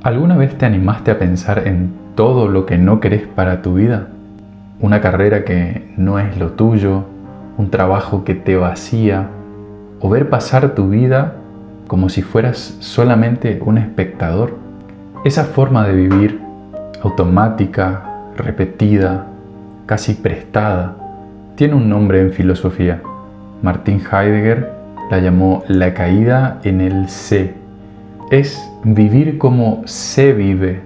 ¿Alguna vez te animaste a pensar en todo lo que no querés para tu vida? Una carrera que no es lo tuyo, un trabajo que te vacía, o ver pasar tu vida como si fueras solamente un espectador. Esa forma de vivir, automática, repetida, casi prestada, tiene un nombre en filosofía. Martin Heidegger la llamó la caída en el sé. Es vivir como se vive,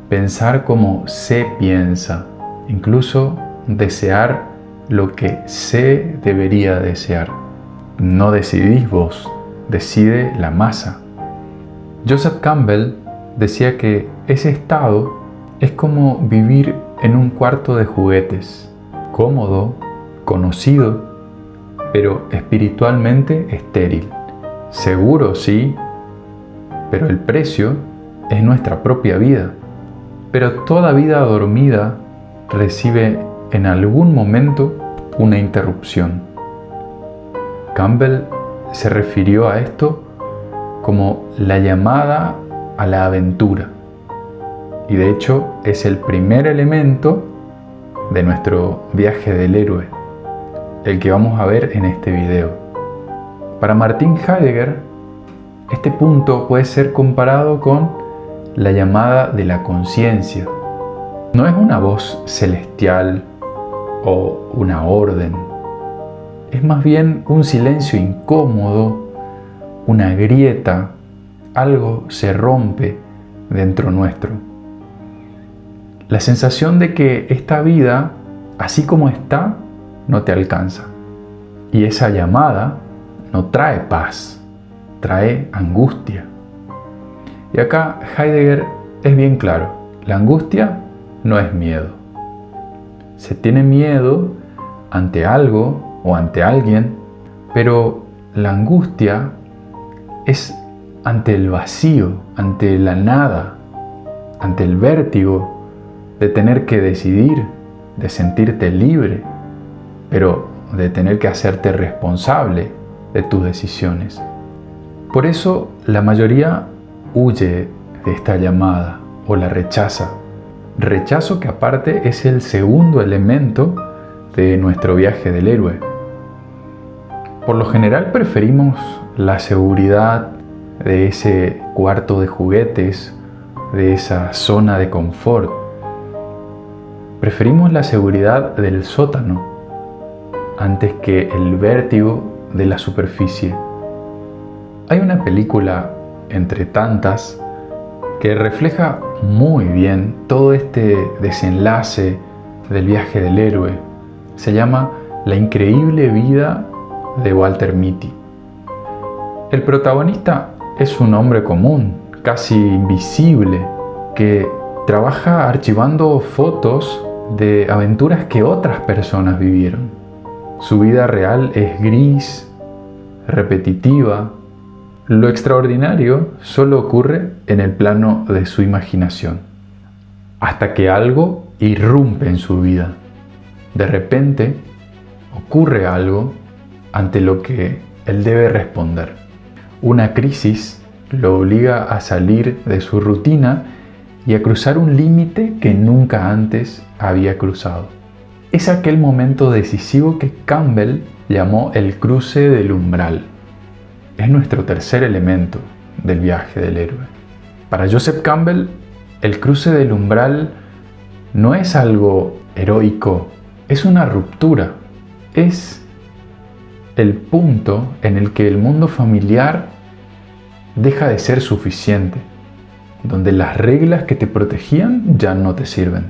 pensar como se piensa, incluso desear lo que se debería desear. No decidís vos, decide la masa. Joseph Campbell decía que ese estado es como vivir en un cuarto de juguetes, cómodo, conocido, pero espiritualmente estéril. Seguro, sí, pero el precio es nuestra propia vida. Pero toda vida dormida recibe en algún momento una interrupción. Campbell se refirió a esto como la llamada a la aventura. Y de hecho es el primer elemento de nuestro viaje del héroe, el que vamos a ver en este video. Para Martin Heidegger, este punto puede ser comparado con la llamada de la conciencia. No es una voz celestial o una orden. Es más bien un silencio incómodo, una grieta, algo se rompe dentro nuestro. La sensación de que esta vida, así como está, no te alcanza. Y esa llamada no trae paz, trae angustia. Y acá Heidegger es bien claro, la angustia no es miedo. Se tiene miedo ante algo o ante alguien, pero la angustia es ante el vacío, ante la nada, ante el vértigo de tener que decidir, de sentirte libre, pero de tener que hacerte responsable de tus decisiones. Por eso la mayoría huye de esta llamada o la rechaza. Rechazo que aparte es el segundo elemento de nuestro viaje del héroe. Por lo general preferimos la seguridad de ese cuarto de juguetes, de esa zona de confort. Preferimos la seguridad del sótano antes que el vértigo de la superficie. Hay una película, entre tantas, que refleja muy bien todo este desenlace del viaje del héroe. Se llama La increíble vida de Walter Mitty. El protagonista es un hombre común, casi invisible, que trabaja archivando fotos de aventuras que otras personas vivieron. Su vida real es gris, repetitiva. Lo extraordinario solo ocurre en el plano de su imaginación, hasta que algo irrumpe en su vida. De repente ocurre algo ante lo que él debe responder. Una crisis lo obliga a salir de su rutina y a cruzar un límite que nunca antes había cruzado. Es aquel momento decisivo que Campbell llamó el cruce del umbral. Es nuestro tercer elemento del viaje del héroe. Para Joseph Campbell, el cruce del umbral no es algo heroico, es una ruptura. Es el punto en el que el mundo familiar deja de ser suficiente, donde las reglas que te protegían ya no te sirven.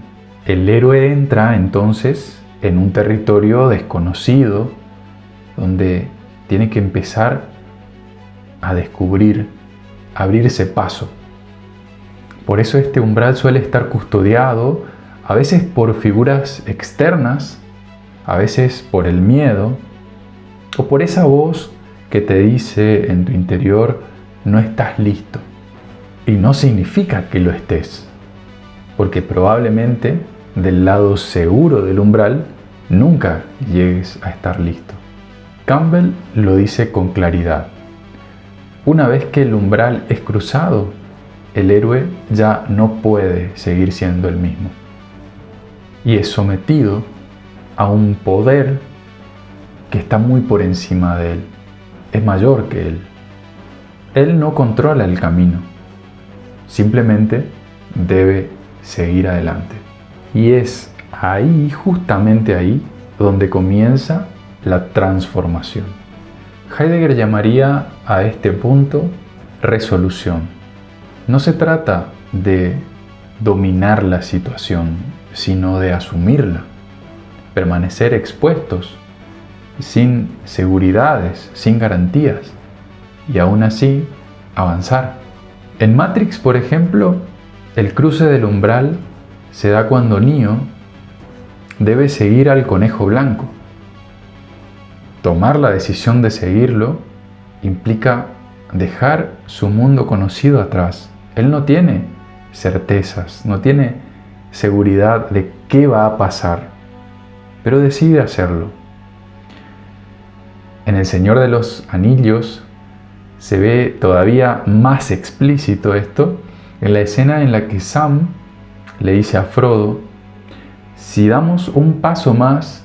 El héroe entra entonces en un territorio desconocido, donde tiene que empezar a descubrir, a abrirse paso. Por eso este umbral suele estar custodiado, a veces por figuras externas, a veces por el miedo, o por esa voz que te dice en tu interior, no estás listo. Y no significa que lo estés, porque probablemente del lado seguro del umbral nunca llegues a estar listo. Campbell lo dice con claridad. Una vez que el umbral es cruzado, el héroe ya no puede seguir siendo el mismo y es sometido a un poder que está muy por encima de él, es mayor que él. Él no controla el camino, simplemente debe seguir adelante. Y es ahí, justamente ahí, donde comienza la transformación. Heidegger llamaría a este punto resolución. No se trata de dominar la situación, sino de asumirla, permanecer expuestos, sin seguridades, sin garantías, y aún así avanzar. En Matrix, por ejemplo, el cruce del umbral se da cuando Neo debe seguir al conejo blanco. Tomar la decisión de seguirlo implica dejar su mundo conocido atrás. Él no tiene certezas, no tiene seguridad de qué va a pasar, pero decide hacerlo. En El Señor de los Anillos se ve todavía más explícito esto en la escena en la que Sam le dice a Frodo: si damos un paso más,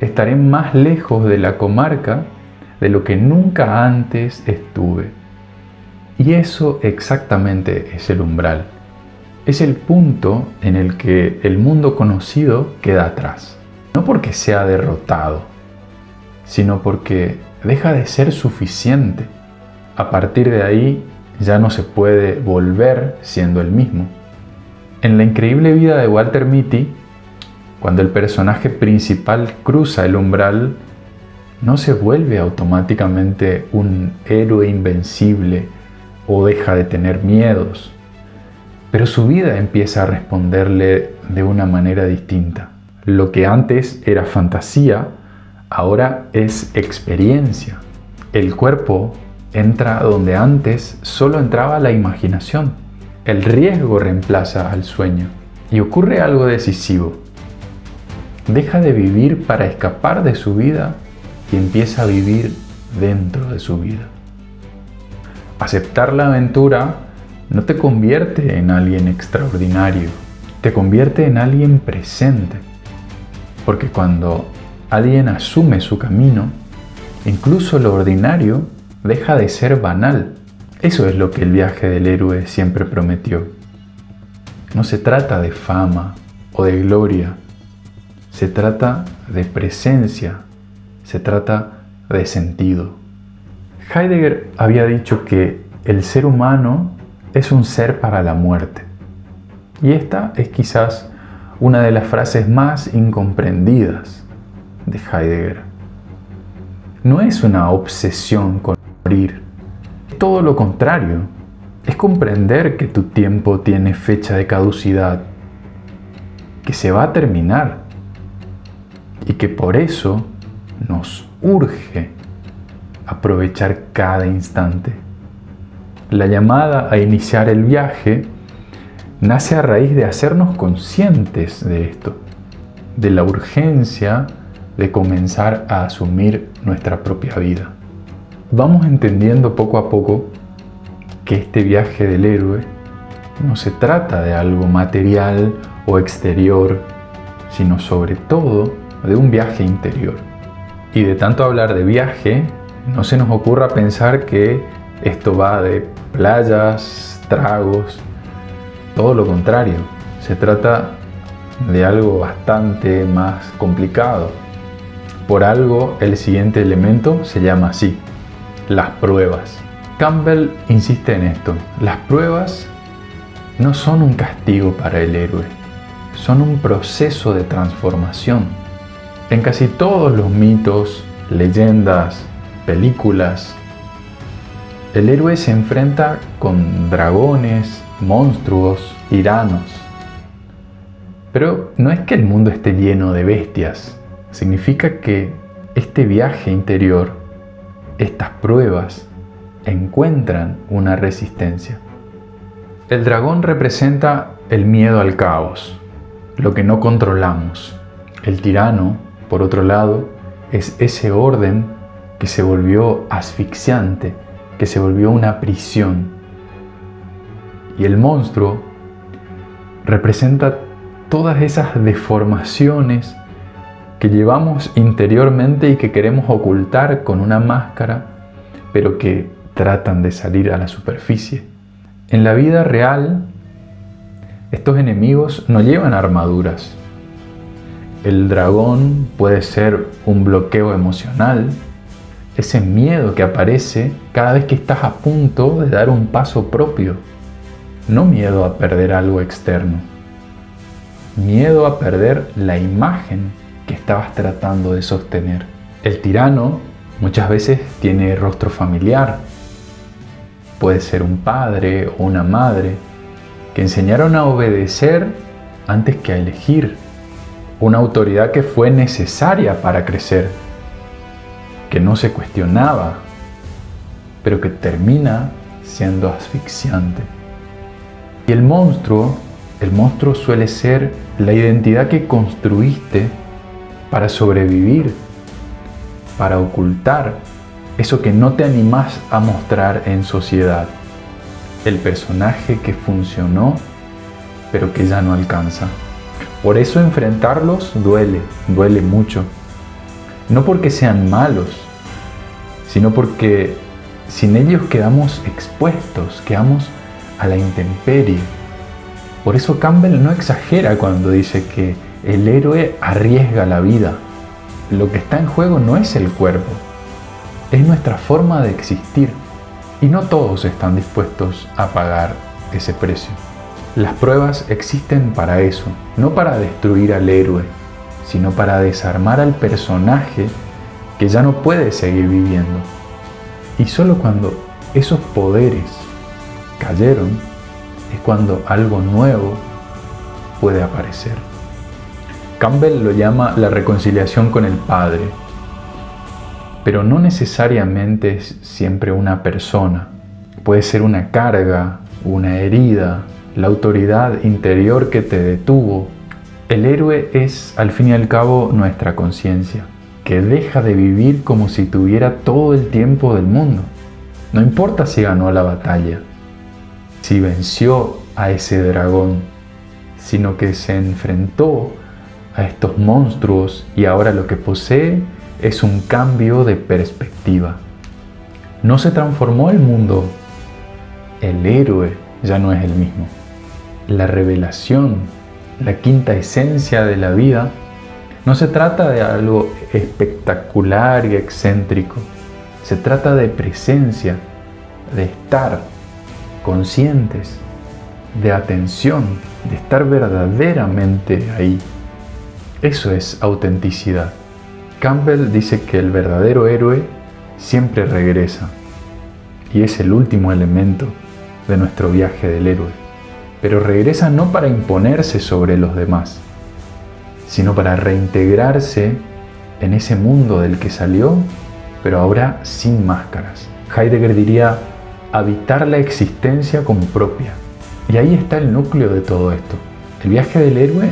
estaré más lejos de la comarca de lo que nunca antes estuve. Y eso exactamente es el umbral. Es el punto en el que el mundo conocido queda atrás. No porque sea derrotado, sino porque deja de ser suficiente. A partir de ahí ya no se puede volver siendo el mismo. En La increíble vida de Walter Mitty, cuando el personaje principal cruza el umbral, no se vuelve automáticamente un héroe invencible o deja de tener miedos, pero su vida empieza a responderle de una manera distinta. Lo que antes era fantasía, ahora es experiencia. El cuerpo entra donde antes solo entraba la imaginación. El riesgo reemplaza al sueño y ocurre algo decisivo. Deja de vivir para escapar de su vida y empieza a vivir dentro de su vida. Aceptar la aventura no te convierte en alguien extraordinario, te convierte en alguien presente. Porque cuando alguien asume su camino, incluso lo ordinario deja de ser banal. Eso es lo que el viaje del héroe siempre prometió. No se trata de fama o de gloria, se trata de presencia, se trata de sentido. Heidegger había dicho que el ser humano es un ser para la muerte. Y esta es quizás una de las frases más incomprendidas de Heidegger. No es una obsesión con morir, es todo lo contrario. Es comprender que tu tiempo tiene fecha de caducidad, que se va a terminar y que por eso nos urge aprovechar cada instante. La llamada a iniciar el viaje nace a raíz de hacernos conscientes de esto, de la urgencia de comenzar a asumir nuestra propia vida. Vamos entendiendo poco a poco que este viaje del héroe no se trata de algo material o exterior, sino sobre todo de un viaje interior. Y de tanto hablar de viaje, no se nos ocurra pensar que esto va de playas, tragos. Todo lo contrario, se trata de algo bastante más complicado. Por algo, el siguiente elemento se llama así: las pruebas. Campbell insiste en esto: las pruebas no son un castigo para el héroe, son un proceso de transformación. En casi todos los mitos, leyendas, películas, el héroe se enfrenta con dragones, monstruos, tiranos. Pero no es que el mundo esté lleno de bestias, significa que este viaje interior, estas pruebas, encuentran una resistencia. El dragón representa el miedo al caos, lo que no controlamos. El tirano, por otro lado, es ese orden que se volvió asfixiante, que se volvió una prisión. Y el monstruo representa todas esas deformaciones que llevamos interiormente y que queremos ocultar con una máscara, pero que tratan de salir a la superficie. En la vida real, estos enemigos no llevan armaduras. El dragón puede ser un bloqueo emocional, ese miedo que aparece cada vez que estás a punto de dar un paso propio. No miedo a perder algo externo, miedo a perder la imagen que estabas tratando de sostener. El tirano muchas veces tiene rostro familiar. Puede ser un padre o una madre que enseñaron a obedecer antes que a elegir. Una autoridad que fue necesaria para crecer, que no se cuestionaba, pero que termina siendo asfixiante. Y el monstruo suele ser la identidad que construiste para sobrevivir, para ocultar eso que no te animás a mostrar en sociedad. El personaje que funcionó, pero que ya no alcanza. Por eso enfrentarlos duele mucho. No porque sean malos, sino porque sin ellos quedamos expuestos, quedamos a la intemperie. Por eso Campbell no exagera cuando dice que el héroe arriesga la vida. Lo que está en juego no es el cuerpo, es nuestra forma de existir. Y no todos están dispuestos a pagar ese precio. Las pruebas existen para eso, no para destruir al héroe, sino para desarmar al personaje que ya no puede seguir viviendo. Y solo cuando esos poderes cayeron, es cuando algo nuevo puede aparecer. Campbell lo llama la reconciliación con el Padre, pero no necesariamente es siempre una persona. Puede ser una carga, una herida, la autoridad interior que te detuvo. El héroe es, al fin y al cabo, nuestra conciencia, que deja de vivir como si tuviera todo el tiempo del mundo. No importa si ganó la batalla, si venció a ese dragón, sino que se enfrentó a estos monstruos y ahora lo que posee es un cambio de perspectiva. No se transformó el mundo, el héroe ya no es el mismo. La revelación, la quinta esencia de la vida, no se trata de algo espectacular y excéntrico, se trata de presencia, de estar conscientes, de atención, de estar verdaderamente ahí. Eso es autenticidad. Campbell dice que el verdadero héroe siempre regresa y es el último elemento de nuestro viaje del héroe. Pero regresa no para imponerse sobre los demás, sino para reintegrarse en ese mundo del que salió, pero ahora sin máscaras. Heidegger diría habitar la existencia como propia. Y ahí está el núcleo de todo esto. El viaje del héroe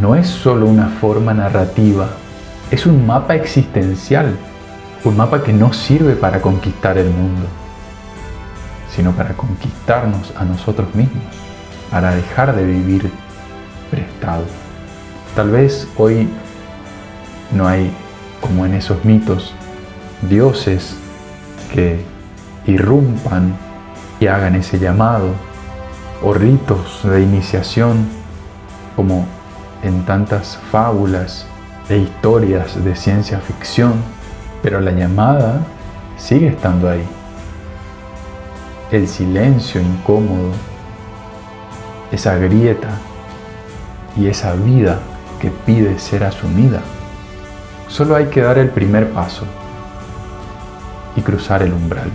no es solo una forma narrativa, es un mapa existencial, un mapa que no sirve para conquistar el mundo, sino para conquistarnos a nosotros mismos, para dejar de vivir prestado. Tal vez hoy no hay, como en esos mitos, dioses que irrumpan y hagan ese llamado, o ritos de iniciación, como en tantas fábulas e historias de ciencia ficción, pero la llamada sigue estando ahí. El silencio incómodo, esa grieta y esa vida que pide ser asumida. Solo hay que dar el primer paso y cruzar el umbral.